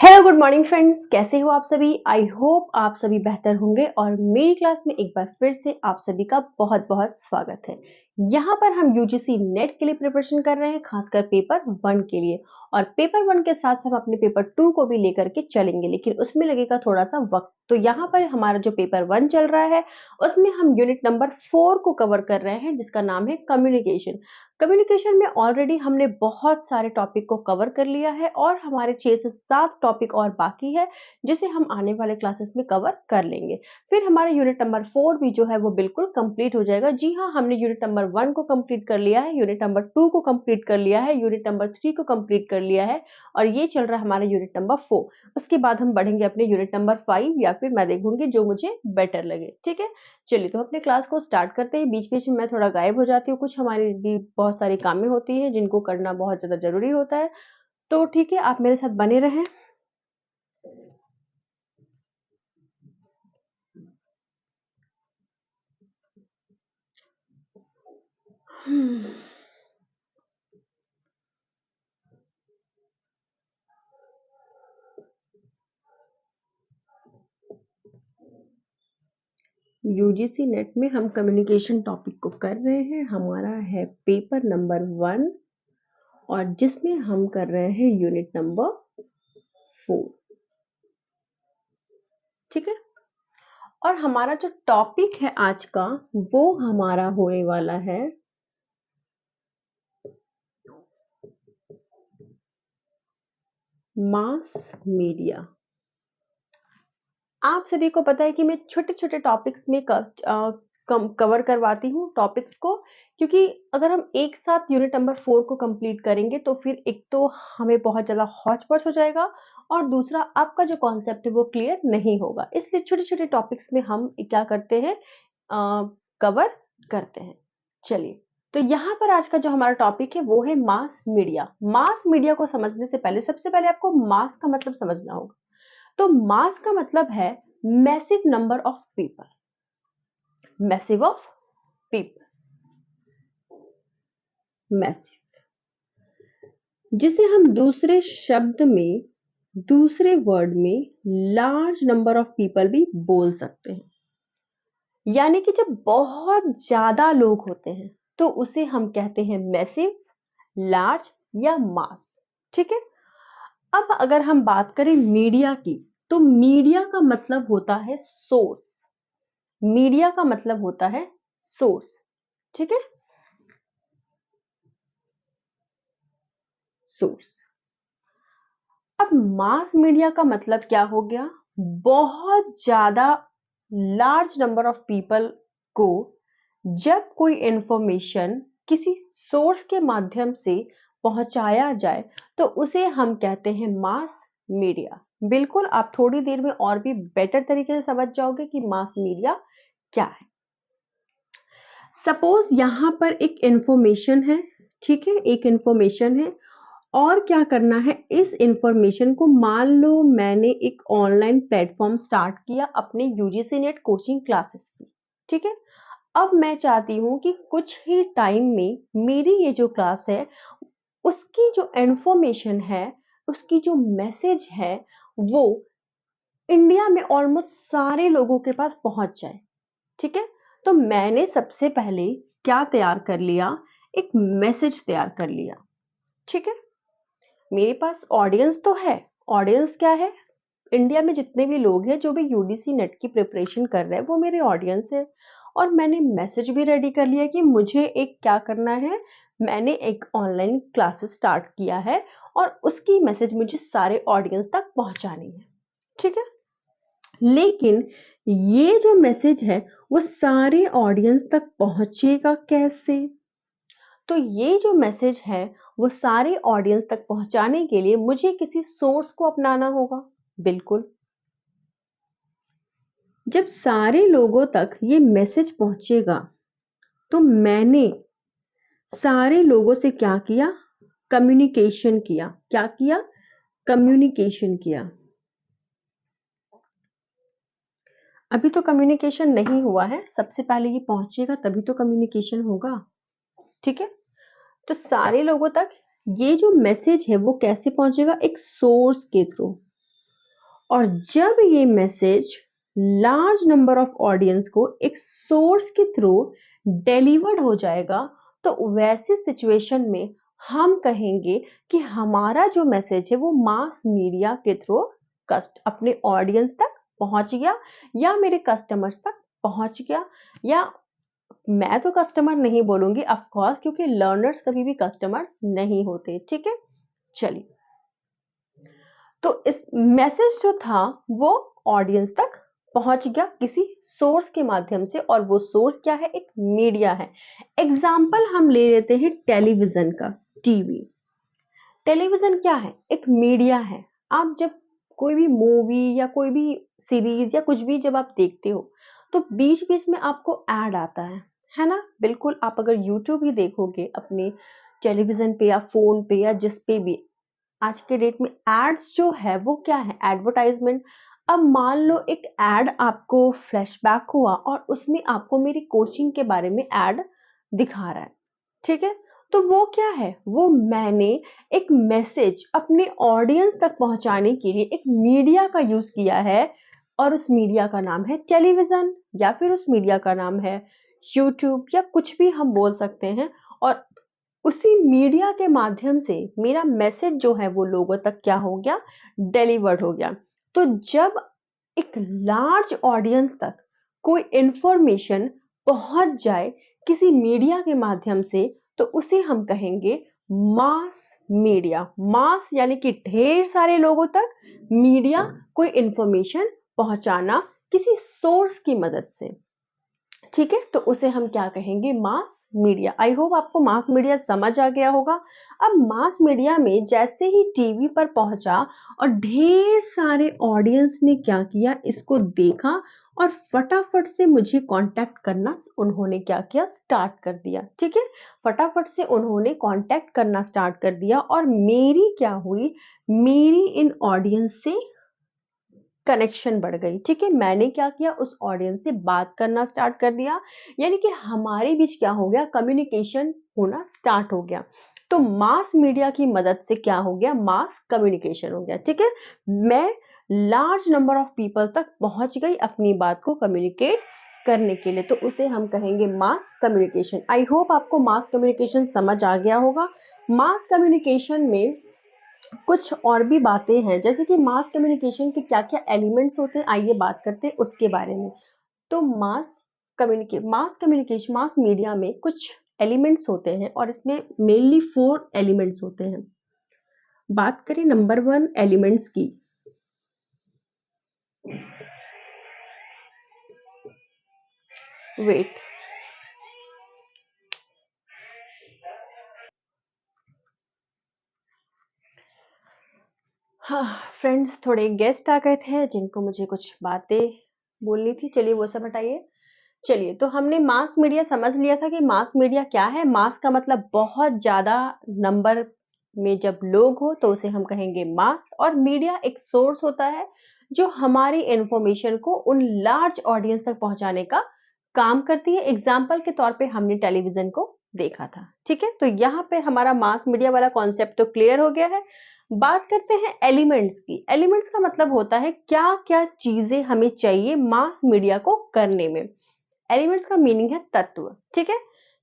Hello good morning friends, कैसे हो आप सभी। आई होप आप सभी बेहतर होंगे और मेरी क्लास में एक बार फिर से आप सभी का बहुत बहुत स्वागत है। यहाँ पर हम यूजीसी नेट के लिए प्रिपरेशन कर रहे हैं, खासकर पेपर 1 के लिए। और पेपर 1 के साथ हम अपने पेपर 2 को भी लेकर के चलेंगे, लेकिन उसमें लगेगा थोड़ा सा वक्त। तो यहाँ पर हमारा जो पेपर 1 चल रहा है उसमें हम यूनिट नंबर 4 को कवर कर रहे हैं, जिसका नाम है कम्युनिकेशन। कम्युनिकेशन में ऑलरेडी हमने बहुत सारे टॉपिक को कवर कर लिया है और हमारे 6 से 7 टॉपिक और बाकी है, जिसे हम आने वाले क्लासेस में कवर कर लेंगे। फिर हमारा यूनिट नंबर 4 भी जो है वो बिल्कुल कंप्लीट हो जाएगा। जी हाँ, हमने यूनिट नंबर 1 को कंप्लीट कर लिया है, यूनिट नंबर 2 को कंप्लीट कर लिया है, यूनिट नंबर 3 को कंप्लीट कर लिया है और ये चल रहा है हमारा यूनिट नंबर 4। उसके बाद हम बढ़ेंगे अपने यूनिट नंबर 5 या फिर मैं देखूंगी जो मुझे बेटर लगे। ठीक है, चलिए तो अपने क्लास को स्टार्ट करते हैं। बीच-बीच में मैं थोड़ा गायब हो जाती हूँ, कुछ हमारी भी बहुत सारी कामें होती हैं जिनको करना बहुत ज़्यादा ज़रूरी होता है। तो ठीक है, आप मेरे साथ बने रहें। यूजीसी नेट में हम कम्युनिकेशन टॉपिक को कर रहे हैं। हमारा है पेपर नंबर 1 और जिसमें हम कर रहे हैं यूनिट नंबर 4। ठीक है, और हमारा जो टॉपिक है आज का वो हमारा होने वाला है मास मीडिया। आप सभी को पता है कि मैं छोटे-छोटे टॉपिक्स में कवर करवाती हूँ टॉपिक्स को, क्योंकि अगर हम एक साथ यूनिट नंबर 4 को कंप्लीट करेंगे तो फिर एक तो हमें बहुत ज़्यादा हौच-पौच हो जाएगा और दूसरा आपका जो कॉन्सेप्ट है वो क्लियर नहीं होगा। इसलिए छोटे-छोटे टॉपिक्स में हम क्या करते हैं, कवर करते हैं। चलिए, तो यहाँ पर आज का जो हमारा टॉपिक है वो है मास मीडिया। मास मीडिया को समझने से पहले सबसे पहले आपको मास का मतलब समझना होगा। तो मास का मतलब है massive number of people, massive of people, massive, जिसे हम दूसरे शब्द में, दूसरे वर्ड में लार्ज नंबर ऑफ पीपल भी बोल सकते हैं। यानी कि जब बहुत ज्यादा लोग होते हैं तो उसे हम कहते हैं मैसिव, लार्ज या मास। ठीक है, अब अगर हम बात करें मीडिया की, तो मीडिया का मतलब होता है सोर्स। मीडिया का मतलब होता है सोर्स। ठीक है, सोर्स। अब मास मीडिया का मतलब क्या हो गया, बहुत ज्यादा लार्ज नंबर ऑफ पीपल को जब कोई इंफॉर्मेशन किसी सोर्स के माध्यम से पहुंचाया जाए तो उसे हम कहते हैं मास मीडिया। बिल्कुल, आप थोड़ी देर में और भी बेटर तरीके से समझ जाओगे कि मास मीडिया क्या है। सपोज यहां पर एक इंफॉर्मेशन है, ठीक है, एक इंफॉर्मेशन है और क्या करना है, इस इंफॉर्मेशन को, मान लो मैंने एक ऑनलाइन प्लेटफॉर्म स्टार्ट किया अपने यूजीसी नेट कोचिंग क्लासेस की। ठीक है, अब मैं चाहती हूं कि कुछ ही टाइम में मेरी ये जो क्लास है उसकी जो इंफॉर्मेशन है, उसकी जो मैसेज है वो इंडिया में ऑलमोस्ट सारे लोगों के पास पहुंच जाए। ठीक है, तो मैंने सबसे पहले क्या तैयार कर लिया, एक मैसेज तैयार कर लिया। ठीक है, मेरे पास ऑडियंस तो है। ऑडियंस क्या है, इंडिया में जितने भी लोग हैं जो भी यूडीसी नेट की प्रिपरेशन कर रहे हैं वो मेरे ऑडियंस है। और मैंने मैसेज भी रेडी कर लिया कि मुझे एक क्या करना है, मैंने एक ऑनलाइन क्लासेस स्टार्ट किया है और उसकी मैसेज मुझे सारे ऑडियंस तक पहुंचानी है। ठीक है, लेकिन ये जो मैसेज है वो सारे ऑडियंस तक पहुंचेगा कैसे। तो ये जो मैसेज है वो सारे ऑडियंस तक पहुंचाने के लिए मुझे किसी सोर्स को अपनाना होगा। बिल्कुल, जब सारे लोगों तक ये मैसेज पहुंचेगा तो मैंने सारे लोगों से क्या किया, कम्युनिकेशन किया। क्या किया, कम्युनिकेशन किया। अभी तो कम्युनिकेशन नहीं हुआ है, सबसे पहले ये पहुंचेगा तभी तो कम्युनिकेशन होगा। ठीक है, तो सारे लोगों तक ये जो मैसेज है वो कैसे पहुंचेगा, एक सोर्स के थ्रू। और जब ये message large number of audience को एक सोर्स के थ्रू डिलीवर्ड हो जाएगा, तो वैसी सिचुएशन में हम कहेंगे कि हमारा जो मैसेज है वो मास मीडिया के थ्रू अपने ऑडियंस तक पहुंच गया, या मेरे कस्टमर्स तक पहुंच गया। या मैं तो कस्टमर नहीं बोलूंगी ऑफ कोर्स, क्योंकि लर्नर्स कभी भी कस्टमर्स नहीं होते। ठीक है, चलिए, तो इस मैसेज जो था वो ऑडियंस तक पहुंच गया किसी सोर्स के माध्यम से, और वो सोर्स क्या है? एक मीडिया है। एग्जाम्पल हम ले लेते हैं टेलीविजन का। टीवी, टेलीविजन क्या है? एक मीडिया है। आप जब कोई भी मूवी या कोई भी सीरीज या कुछ भी जब आप देखते हो, तो बीच बीच में आपको ऐड आता है ना? बिल्कुल, आप अगर यूट्यूब ही देखोगे अपने टेलीविजन पे या फोन पे या जिस पे भी, आज के डेट में एड्स जो है वो क्या है? एडवर्टाइजमेंट। अब मान लो एक एड आपको फ्लैशबैक हुआ और उसमें आपको मेरी कोचिंग के बारे में एड दिखा रहा है, ठीक है? तो वो क्या है? वो मैंने एक मैसेज अपने ऑडियंस तक पहुंचाने के लिए एक मीडिया का यूज किया है, और उस मीडिया का नाम है टेलीविजन, या फिर उस मीडिया का नाम है यूट्यूब, या कुछ भी हम बोल सकते हैं। और उसी मीडिया के माध्यम से मेरा मैसेज जो है वो लोगों तक क्या हो गया? डिलीवर्ड हो गया। तो जब एक लार्ज ऑडियंस तक कोई इंफॉर्मेशन पहुंच जाए किसी मीडिया के माध्यम से, तो उसे हम कहेंगे मास मीडिया। मास यानी कि ढेर सारे लोगों तक मीडिया कोई इंफॉर्मेशन पहुंचाना किसी सोर्स की मदद से, ठीक है? तो उसे हम क्या कहेंगे? Mass media. आई होप आपको मास मीडिया समझ आ गया होगा। अब मास मीडिया में जैसे ही टीवी पर पहुंचा और ढेर सारे ऑडियंस ने क्या किया? इसको देखा, और फटाफट से मुझे कांटेक्ट करना उन्होंने क्या किया? स्टार्ट कर दिया। ठीक है, फटाफट से उन्होंने कांटेक्ट करना स्टार्ट कर दिया, और मेरी क्या हुई? मेरी इन ऑडियंस से कनेक्शन बढ़ गई। ठीक है, मैंने क्या किया? उस ऑडियंस से बात करना स्टार्ट कर दिया, यानी कि हमारे बीच क्या हो गया? कम्युनिकेशन होना स्टार्ट हो गया। तो मास मीडिया की मदद से क्या हो गया? मास कम्युनिकेशन हो गया। ठीक है, मैं लार्ज नंबर ऑफ पीपल तक पहुंच गई अपनी बात को कम्युनिकेट करने के लिए, तो उसे हम कहेंगे मास कम्युनिकेशन। आई होप आपको मास कम्युनिकेशन समझ आ गया होगा। मास कम्युनिकेशन में कुछ और भी बातें हैं, जैसे कि मास कम्युनिकेशन के क्या क्या एलिमेंट्स होते हैं, आइए बात करते हैं उसके बारे में। तो मास कम्युनिकेशन, मास मीडिया में कुछ एलिमेंट्स होते हैं, और इसमें मेनली 4 एलिमेंट्स होते हैं। बात करें नंबर 1 एलिमेंट्स की, वेट, हाँ फ्रेंड्स, थोड़े गेस्ट आ गए थे जिनको मुझे कुछ बातें बोलनी थी। चलिए वो सब हटाइए। चलिए, तो हमने मास मीडिया समझ लिया था कि मास मीडिया क्या है। मास का मतलब बहुत ज्यादा नंबर में जब लोग हो तो उसे हम कहेंगे मास। और मीडिया एक सोर्स होता है जो हमारी इंफॉर्मेशन को उन लार्ज ऑडियंस तक पहुंचाने का काम करती है। एग्जाम्पल के तौर पे हमने टेलीविजन को देखा था। ठीक है, तो यहाँ पे हमारा मास मीडिया वाला कॉन्सेप्ट तो क्लियर हो गया है। बात करते हैं एलिमेंट्स की। एलिमेंट्स का मतलब होता है क्या क्या चीजें हमें चाहिए मास मीडिया को करने में। एलिमेंट्स का मीनिंग है तत्व। ठीक है,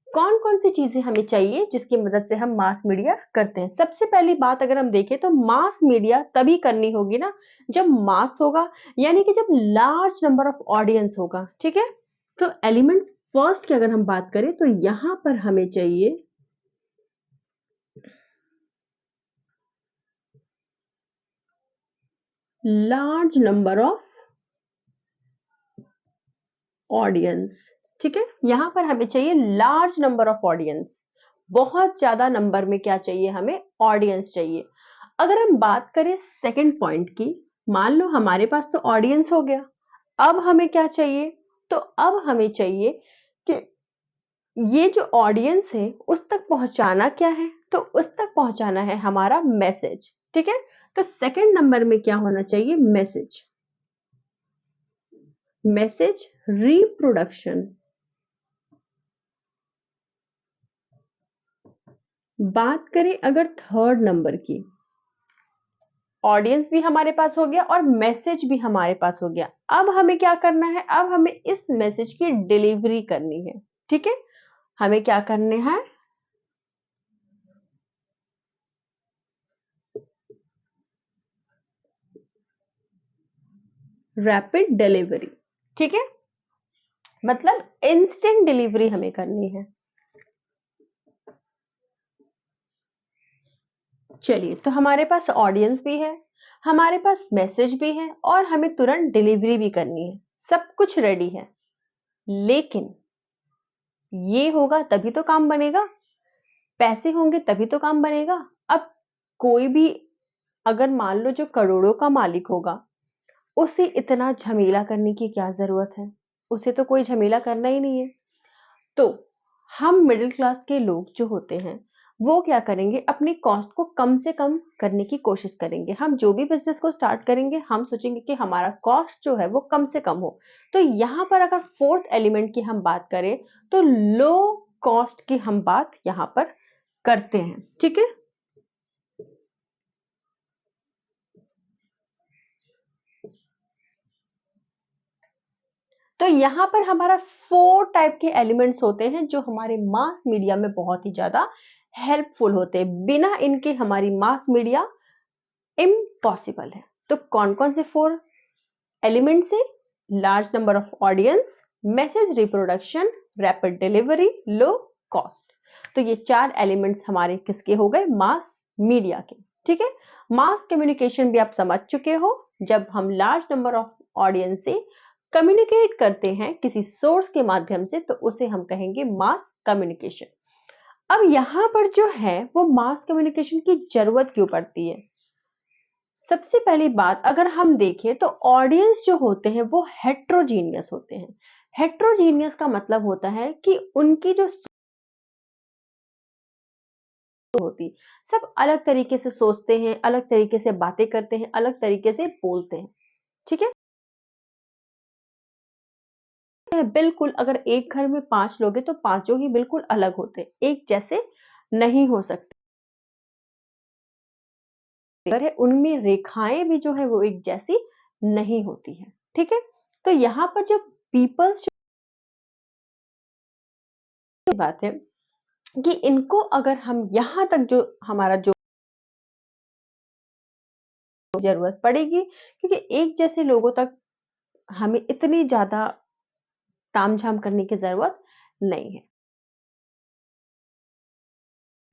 कौन कौन सी चीजें हमें चाहिए जिसकी मदद से हम मास मीडिया करते हैं? सबसे पहली बात अगर हम देखें तो मास मीडिया तभी करनी होगी ना जब मास होगा, यानी कि जब लार्ज नंबर ऑफ ऑडियंस होगा। ठीक है, तो एलिमेंट्स फर्स्ट की अगर हम बात करें तो यहां पर हमें चाहिए लार्ज नंबर ऑफ ऑडियंस। ठीक है, यहां पर हमें चाहिए लार्ज नंबर ऑफ ऑडियंस। बहुत ज्यादा नंबर में क्या चाहिए? हमें ऑडियंस चाहिए। अगर हम बात करें सेकंड पॉइंट की, मान लो हमारे पास तो ऑडियंस हो गया, अब हमें क्या चाहिए? तो अब हमें चाहिए कि ये जो ऑडियंस है उस तक पहुंचाना क्या है? तो उस तक पहुंचाना है हमारा मैसेज। ठीक है, तो सेकंड नंबर में क्या होना चाहिए? मैसेज। Message reproduction. बात करें अगर थर्ड नंबर की, ऑडियंस भी हमारे पास हो गया और मैसेज भी हमारे पास हो गया। अब हमें क्या करना है? अब हमें इस मैसेज की डिलीवरी करनी है। ठीक है, हमें क्या करने हैं? Rapid delivery. ठीक है, मतलब इंस्टेंट डिलीवरी हमें करनी है। चलिए, तो हमारे पास ऑडियंस भी है, हमारे पास मैसेज भी है और हमें तुरंत डिलीवरी भी करनी है। सब कुछ रेडी है, लेकिन ये होगा तभी तो काम बनेगा, पैसे होंगे तभी तो काम बनेगा। अब कोई भी, अगर मान लो जो करोड़ों का मालिक होगा, उसे इतना झमेला करने की क्या जरूरत है? उसे तो कोई झमेला करना ही नहीं है। तो हम मिडिल क्लास के लोग जो होते हैं, वो क्या करेंगे? अपनी कॉस्ट को कम से कम करने की कोशिश करेंगे। हम जो भी बिजनेस को स्टार्ट करेंगे, हम सोचेंगे कि हमारा कॉस्ट जो है वो कम से कम हो। तो यहाँ पर अगर फोर्थ एलिमेंट की हम बात करें, तो लो कॉस्ट की हम बात यहाँ पर करते हैं। ठीक है, तो यहाँ पर हमारा 4 टाइप के एलिमेंट्स होते हैं जो हमारे मास मीडिया में बहुत ही ज्यादा हेल्पफुल होते हैं। बिना इनके हमारी मास मीडिया इम्पॉसिबल है। तो कौन कौन से 4 एलिमेंट्स है? Large number of audience, message reproduction, rapid delivery, low cost. तो ये 4 एलिमेंट्स हमारे किसके हो गए? मास मीडिया के। ठीक है, मास कम्युनिकेशन भी आप समझ चुके हो। जब हम लार्ज नंबर ऑफ ऑडियंस से कम्युनिकेट करते हैं किसी सोर्स के माध्यम से, तो उसे हम कहेंगे मास कम्युनिकेशन। अब यहां पर जो है वो मास कम्युनिकेशन की जरूरत क्यों पड़ती है? सबसे पहली बात, अगर हम देखें तो ऑडियंस जो होते हैं वो हेट्रोजीनियस होते हैं। हेट्रोजीनियस का मतलब होता है कि उनकी जो सोच होती, सब अलग तरीके से सोचते हैं, अलग तरीके से बातें करते हैं, अलग तरीके से बोलते हैं। ठीक है, बिल्कुल। अगर एक घर में 5 लोग हैं तो पांचों ही बिल्कुल अलग होते हैं, एक जैसे नहीं हो सकते। अगर है उनमें रेखाएं भी जो है वो एक जैसी नहीं होती है। ठीक है, तो यहाँ पर जो पीपल्स की बात है कि इनको अगर हम यहाँ तक जो हमारा जो जरूरत पड़ेगी, क्योंकि एक जैसे लोगों तक हमें इतनी ज्यादा तामझाम करने की जरूरत नहीं है।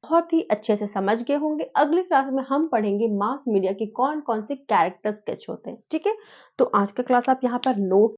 बहुत ही अच्छे से समझ गए होंगे। अगली क्लास में हम पढ़ेंगे मास मीडिया के कौन कौन से कैरेक्टर स्केच होते हैं। ठीक है, तो आज का क्लास आप यहाँ पर नोट